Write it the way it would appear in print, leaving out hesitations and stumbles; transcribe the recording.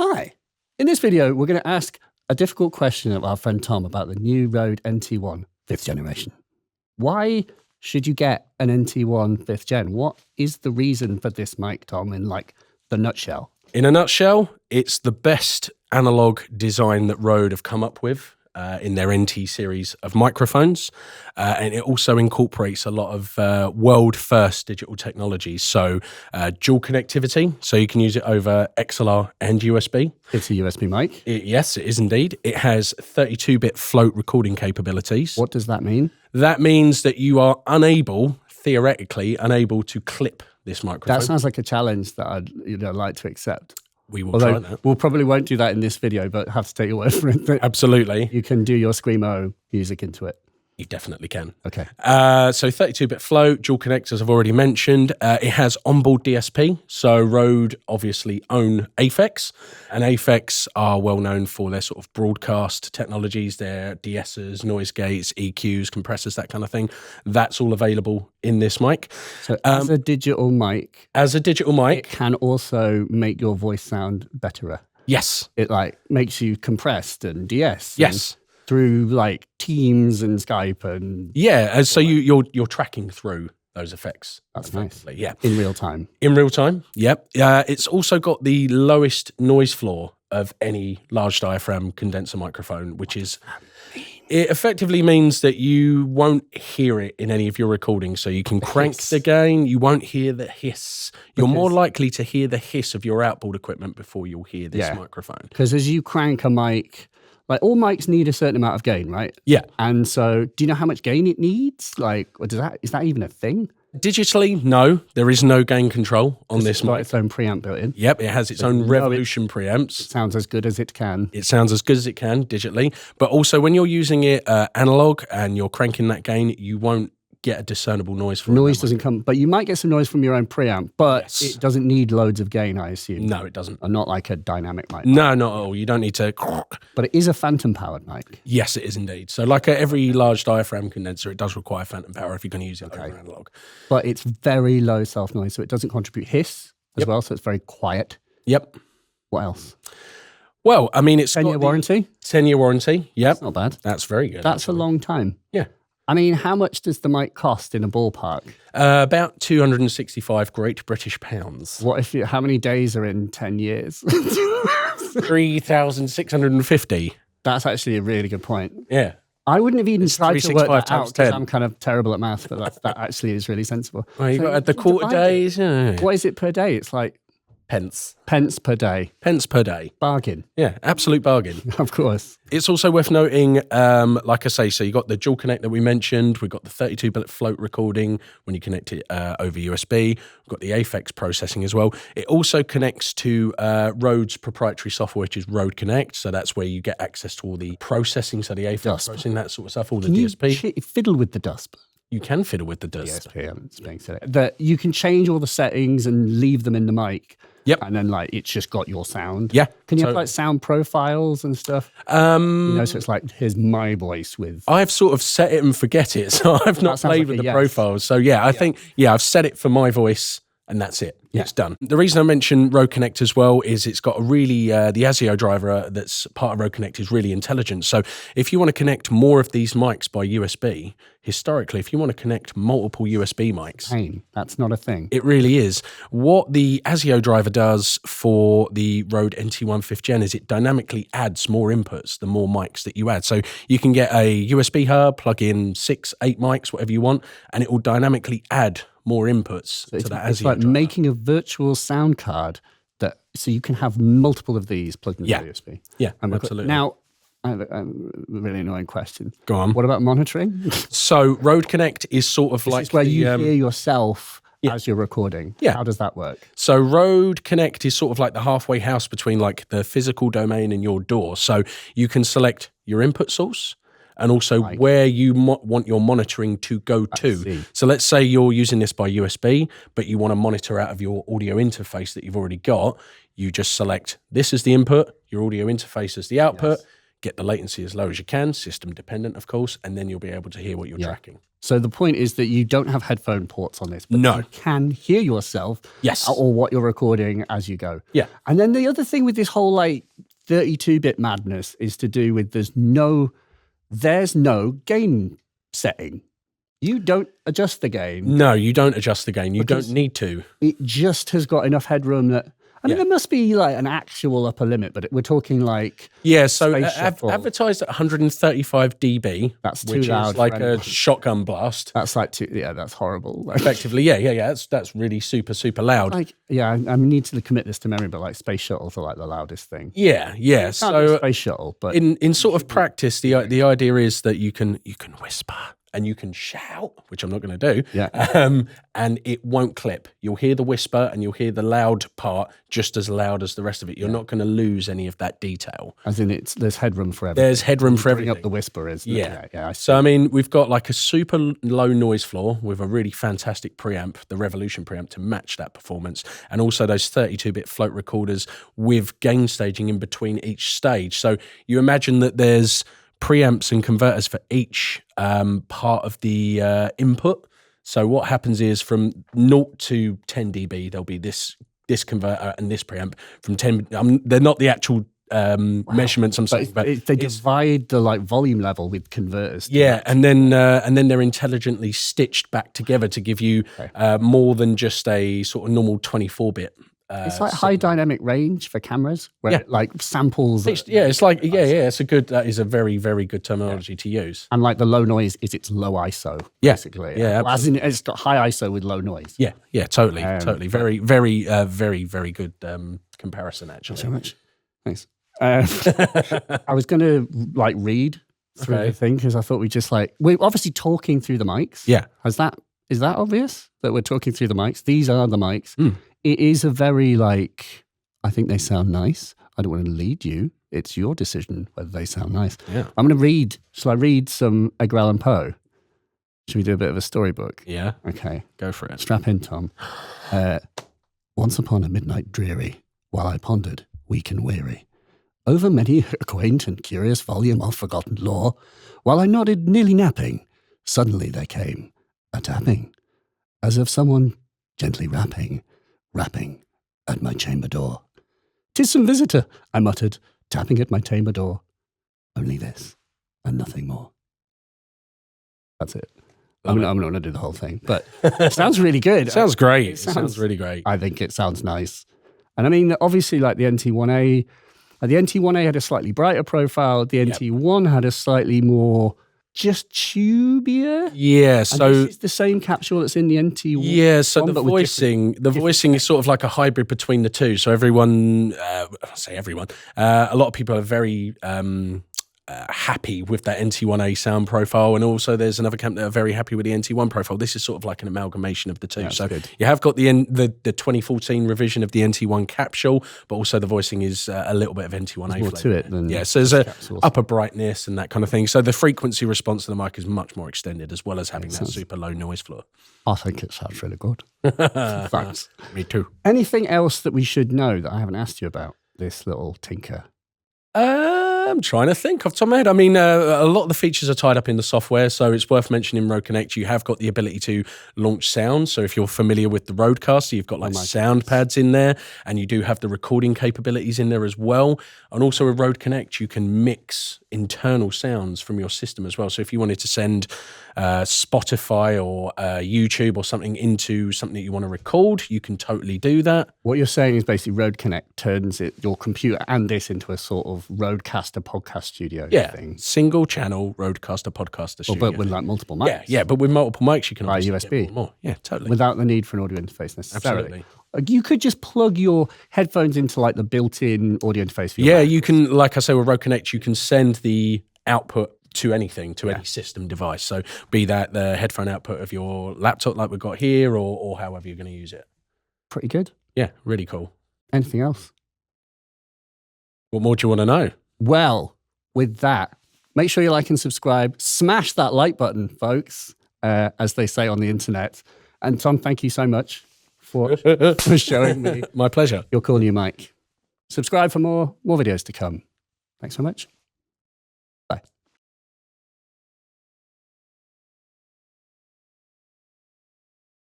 Hi. In this video, we're going to ask a difficult question of our friend Tom about the new Rode NT1 5th generation. Why should you get an NT1 5th gen? What is the reason for this mic, Tom, in like the nutshell? In a nutshell, it's the best analog design that Rode have come up with in their NT series of microphones. And it also incorporates a lot of world-first digital technologies. So dual connectivity, so you can use it over XLR and USB. It's a USB mic? Yes, it is indeed. It has 32-bit float recording capabilities. What does that mean? That means that you are theoretically unable to clip this microphone. That sounds like a challenge that I'd like to accept. We will try that. We'll probably won't do that in this video, but have to take your word for it. Absolutely. You can do your Screamo music into it. You definitely can. Okay. So 32-bit float, dual connectors I've already mentioned. It has onboard DSP. So Rode obviously own Aphex, and Aphex are well known for their sort of broadcast technologies, their de-essers, noise gates, EQs, compressors, that kind of thing. That's all available in this mic. So as a digital mic, it can also make your voice sound betterer. Yes. It like makes you compressed and de-ess. Yes. Through like Teams and Skype and so you're tracking through those effects. That's nice. Yeah, in real time. In real time. Yep. It's also got the lowest noise floor of any large diaphragm condenser microphone, which is it effectively means that you won't hear it in any of your recordings. So you can crank the gain, you won't hear the hiss. You're more likely to hear the hiss of your outboard equipment before you'll hear this microphone. Because as you crank a mic, like all mics need a certain amount of gain, right? Yeah. And so do you know how much gain it needs? Like, is that even a thing? Digitally, no. There is no gain control on this mic. It's got its own preamp built in. Yep, it has its own Revolution preamps. It sounds as good as it can. It sounds as good as it can digitally. But also when you're using it analog and you're cranking that gain, you won't get a discernible noise from it. Noise doesn't come, but you might get some noise from your own preamp, but it doesn't need loads of gain, I assume. No, it doesn't. And not like a dynamic mic. No, not at all. You don't need to... But it is a phantom powered mic. Yes, it is indeed. So like every large diaphragm condenser, it does require phantom power if you're going to use it over analog. But it's very low self noise, so it doesn't contribute hiss as well, so it's very quiet. Yep. What else? Well, I mean, it's 10-year warranty? 10-year warranty, yep. That's not bad. That's very good. That's a long time. Yeah. I mean, how much does the mic cost in a ballpark? About 265 Great British pounds. What if how many days are in 10 years? 3,650. That's actually a really good point. Yeah. I wouldn't have even tried to work that out because 10. I'm kind of terrible at maths, but that actually is really sensible. Well, you've got the quarter days. What is it per day? It's like pence. Pence per day. Pence per day. Bargain. Yeah, absolute bargain. Of course. It's also worth noting, like I say, so you got the dual connect that we mentioned. We've got the 32-bit float recording when you connect it over USB. We've got the Aphex processing as well. It also connects to Rode's proprietary software, which is Rode Connect. So that's where you get access to all the processing, so the Aphex processing, that sort of stuff, all the DSP. You fiddle with the DSP. You can fiddle with the DSP. That you can change all the settings and leave them in the mic. Yep. And then like it's just got your sound. Yeah. Can you have like sound profiles and stuff? So it's like here's my voice with. I've sort of set it and forget it, so I've not played with the profiles. So yeah, I think I've set it for my voice. And that's it. Yeah. It's done. The reason I mentioned Rode Connect as well is it's got a really, the ASIO driver that's part of Rode Connect is really intelligent. So if you want to connect more of these mics by USB, historically, if you want to connect multiple USB mics. That's not a thing. It really is. What the ASIO driver does for the Rode NT1 5th Gen is it dynamically adds more inputs the more mics that you add. So you can get a USB hub, plug in 6, 8 mics, whatever you want, and it will dynamically add more inputs to that ASIO It's like driver. making a virtual sound card so you can have multiple of these plugged into USB. Yeah, absolutely. Now, I have a really annoying question. Go on. What about monitoring? So Rode Connect is sort of like where you hear yourself as you're recording. Yeah. How does that work? So Rode Connect is sort of like the halfway house between like the physical domain and your DAW. So you can select your input source and also where you want your monitoring to go to. So let's say you're using this by USB, but you want to monitor out of your audio interface that you've already got. You just select this as the input, your audio interface as the output, get the latency as low as you can, system dependent, of course, and then you'll be able to hear what you're tracking. So the point is that you don't have headphone ports on this, but you can hear yourself or what you're recording as you go. Yeah. And then the other thing with this whole like 32-bit madness is to do with there's no gain setting. You don't adjust the gain. No, you don't adjust the gain. You don't need to. It just has got enough headroom that, I mean, there must be like an actual upper limit, but we're talking like... Yeah, so advertised at 135 dB. That's too loud. Is like a shotgun blast. That's like that's horrible. Effectively, yeah. That's really super, super loud. Like, I need to commit this to memory, but like space shuttles are like the loudest thing. Yeah. So space shuttle, but in sort of practice, the idea is that you can whisper and you can shout, which I'm not going to do. Yeah. And it won't clip. You'll hear the whisper and you'll hear the loud part just as loud as the rest of it. You're not going to lose any of that detail. As in, there's headroom for everything. There's headroom for everything. Bring up the whisper is. Yeah. So I mean, we've got like a super low noise floor with a really fantastic preamp, the Revolution preamp, to match that performance, and also those 32-bit float recorders with gain staging in between each stage. So you imagine that there's preamps and converters for each part of the input. So what happens is from 0 to 10 dB, there'll be this converter and this preamp. From 10, they're not the actual measurements I'm saying, but they divide the like volume level with converters. And then they're intelligently stitched back together to give you more than just a sort of normal 24-bit. It's like high dynamic range for cameras, where it like samples. It's like that is a very, very good terminology to use. And like the low noise is its low ISO, basically. Yeah, as in it's got high ISO with low noise. Yeah, totally. Very, very, very, very good comparison, actually. Thanks so much. Thanks. I was going to like read through the thing because I thought we're obviously talking through the mics. Yeah. Is that obvious that we're talking through the mics? These are the mics. It is a very like, I think they sound nice. I don't want to lead you. It's your decision whether they sound nice. Yeah. I'm going to read. Shall I read some Edgar Allan Poe? Should we do a bit of a storybook? Yeah. Okay. Go for it. Strap in, Tom. Once upon a midnight dreary, while I pondered, weak and weary, over many a quaint and curious volume of forgotten lore, while I nodded, nearly napping, suddenly there came a tapping, as of someone gently rapping at my chamber door. "'Tis some visitor," I muttered, tapping at my chamber door. Only this, and nothing more. That's it. I'm not going to do the whole thing, but it sounds really good. It sounds great. It sounds really great. I think it sounds nice. And I mean, obviously, like the NT1A, the NT1A had a slightly brighter profile. The NT1 had a slightly more just tubier. Yeah, so and this is the same capsule that's in the NT1. Yeah, so the voicing is sort of like a hybrid between the two. So everyone, I say everyone, a lot of people are very happy with that NT1A sound profile, and also there's another camp that are very happy with the NT1 profile. This is sort of like an amalgamation of the two. That's so good. You have got the 2014 revision of the NT1 capsule, but also the voicing is a little bit of NT1A more to it than so there's upper brightness and that kind of thing. So the frequency response to the mic is much more extended, as well as having that super low noise floor. I think it sounds really good. Thanks. Me too. Anything else that we should know that I haven't asked you about this little tinker? I'm trying to think off the top of my head. I mean, a lot of the features are tied up in the software, so it's worth mentioning Rode Connect. You have got the ability to launch sound. So if you're familiar with the Rodecaster, you've got like sound pads in there, and you do have the recording capabilities in there as well. And also with Rode Connect, you can mix internal sounds from your system as well. So if you wanted to send Spotify or YouTube or something into something that you want to record, you can totally do that. What you're saying is basically Rode Connect turns your computer and this into a sort of Rodecaster podcast studio thing. Single channel Rodecaster podcaster studio. But with like multiple mics. Yeah, but with multiple mics you can by USB. More. Yeah, totally. Without the need for an audio interface necessarily. Absolutely. You could just plug your headphones into like the built-in audio interface for your Mac. You can, like I say with Rode Connect, you can send the output to anything, to any system device. So be that the headphone output of your laptop like we've got here, or however you're going to use it. Pretty good. Yeah, really cool. Anything else? What more do you want to know? Well, with that, make sure you like and subscribe. Smash that like button, folks, as they say on the internet. And Tom, thank you so much for showing me. My pleasure. Your cool new mic. Subscribe for more videos to come. Thanks so much.